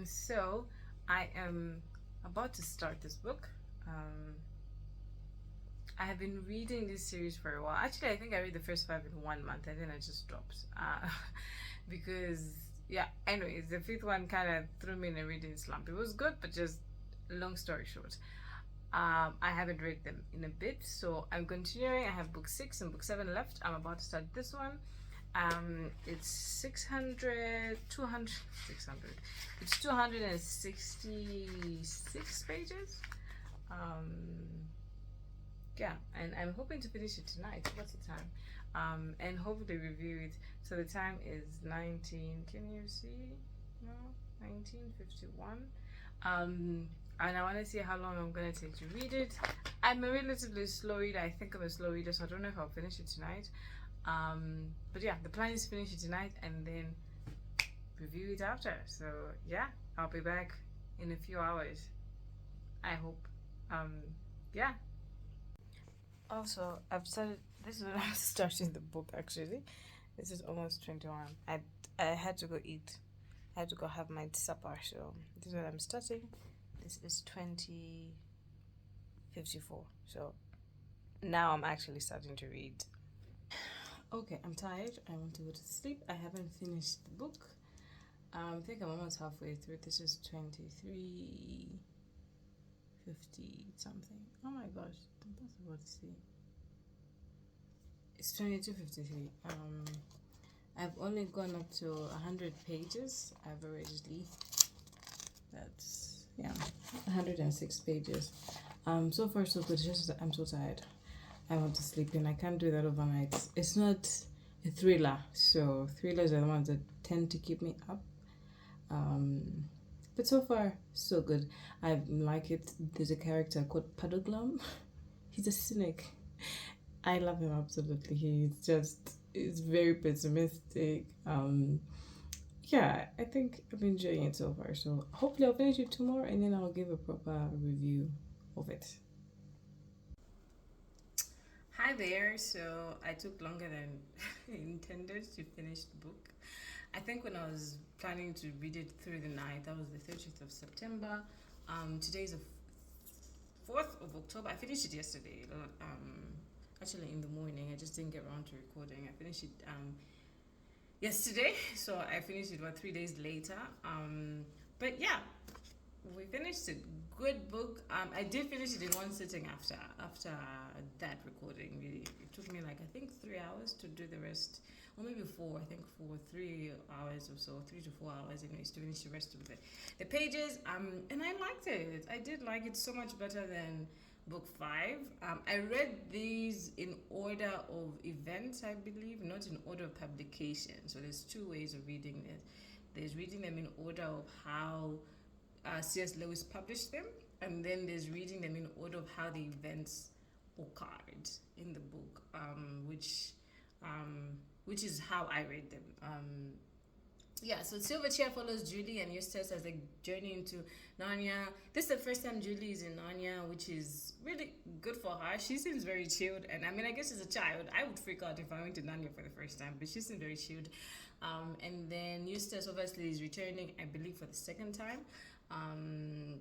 So I am about to start this book. I have been reading this series for a while. Actually, I think I read the first five in 1 month and then I just dropped. Because, yeah, anyways, the fifth one kind of threw me in a reading slump. It was good, but just long story short. I haven't read them in a bit, so I'm continuing. I have book 6 and book 7 left. I'm about to start this one. It's 600, 200, 600. It's 266 pages. Yeah, and I'm hoping to finish it tonight. What's the time? And hopefully review it. So the time is 19. Can you see? No, 19:51. And I want to see how long I'm gonna take to read it. I'm a relatively slow reader. I think I'm a slow reader, so I don't know if I'll finish it tonight. But yeah, the plan is to finish it tonight and then review it after. So yeah, I'll be back in a few hours. I hope. Yeah. Also, I've started. This is when I'm starting the book. Actually, this is almost 21. I had to go eat. I had to go have my supper. So this is when I'm starting. This is 20:54. So now I'm actually starting to read. Okay, I'm tired. I want to go to sleep. I haven't finished the book. I think I'm almost halfway through. This is 23:50 something. Oh my gosh, I'm impossible to see. It's 22:53. I've only gone up to 100 pages averagely. That's 106 pages. So far so good. It's just that I'm so tired. I want to sleep in. I can't do that overnight. It's not a thriller, so thrillers are the ones that tend to keep me up. But so far, so good. I like it. There's a character called Padoglum. He's a cynic. I love him absolutely. He's very pessimistic. Yeah, I think I'm enjoying it so far. So hopefully I'll finish it tomorrow and then I'll give a proper review of it. Hi there. So I took longer than intended to finish the book. I think when I was planning to read it through the night, that was the 30th of September. Today's the 4th of October. I finished it yesterday. Actually, in the morning. I just didn't get around to recording. I finished it yesterday, so I finished it 3 days later. But yeah, we finished it. Good book. I did finish it in one sitting after that recording. Really, it took me I think 3 hours to do the rest, or maybe 4. I think for 3 hours or so, 3 to 4 hours, anyways, to finish the rest of the pages. And I liked it. I did like it so much better than book 5. I read these in order of events, I believe, not in order of publication. So there's 2 ways of reading it. There's reading them in order of how C.S. Lewis published them, and then there's reading them in order of how the events occurred in the book, which is how I read them. So Silverchair follows Julie and Eustace as they journey into Narnia. This is the first time Julie is in Narnia, which is really good for her. She seems very chilled, and I guess as a child, I would freak out if I went to Narnia for the first time, but she seems very chilled. And then Eustace obviously is returning, I believe, for the second time. And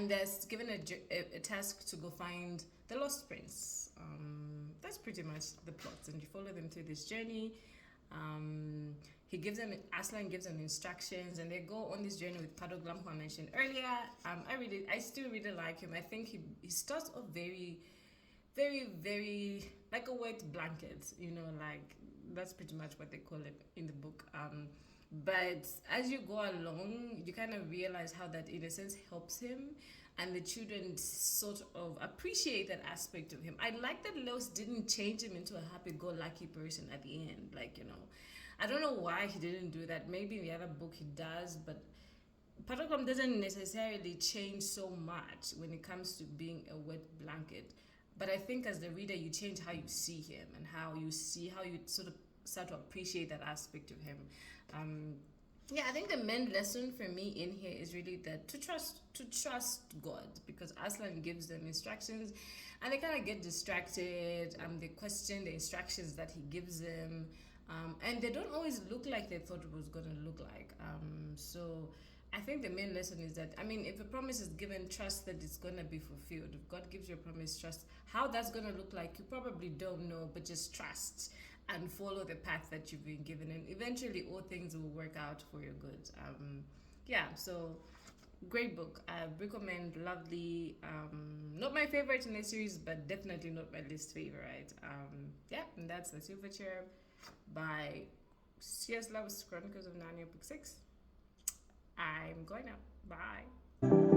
they're given a task to go find the lost prince. That's pretty much the plot, and you follow them through this journey. Aslan gives them instructions, and they go on this journey with Padoglum, who I mentioned earlier. I still really like him. I think he starts off very, very, very like a wet blanket, that's pretty much what they call it in the book. But as you go along, you kind of realize how that, in a sense, helps him, and the children sort of appreciate that aspect of him. I like that Lewis didn't change him into a happy-go-lucky person at the end. I don't know why he didn't do that. Maybe in the other book he does, but Padoglum doesn't necessarily change so much when it comes to being a wet blanket. But I think as the reader, you change how you see him and how you sort of start to appreciate that aspect of him. I think the main lesson for me in here is really that to trust God, because Aslan gives them instructions and they kind of get distracted. They question the instructions that he gives them. And they don't always look like they thought it was going to look like. So I think the main lesson is that, I mean, if a promise is given, trust that it's going to be fulfilled. If God gives you a promise, trust. How that's going to look like, you probably don't know, but just trust and follow the path that you've been given. And eventually, all things will work out for your good. Yeah, so great book. I recommend. Lovely. Not my favorite in the series, but definitely not my least favorite. Yeah, and that's The Silver Chair by C.S. Lewis, Chronicles of Narnia, Book 6. I'm going now. Bye.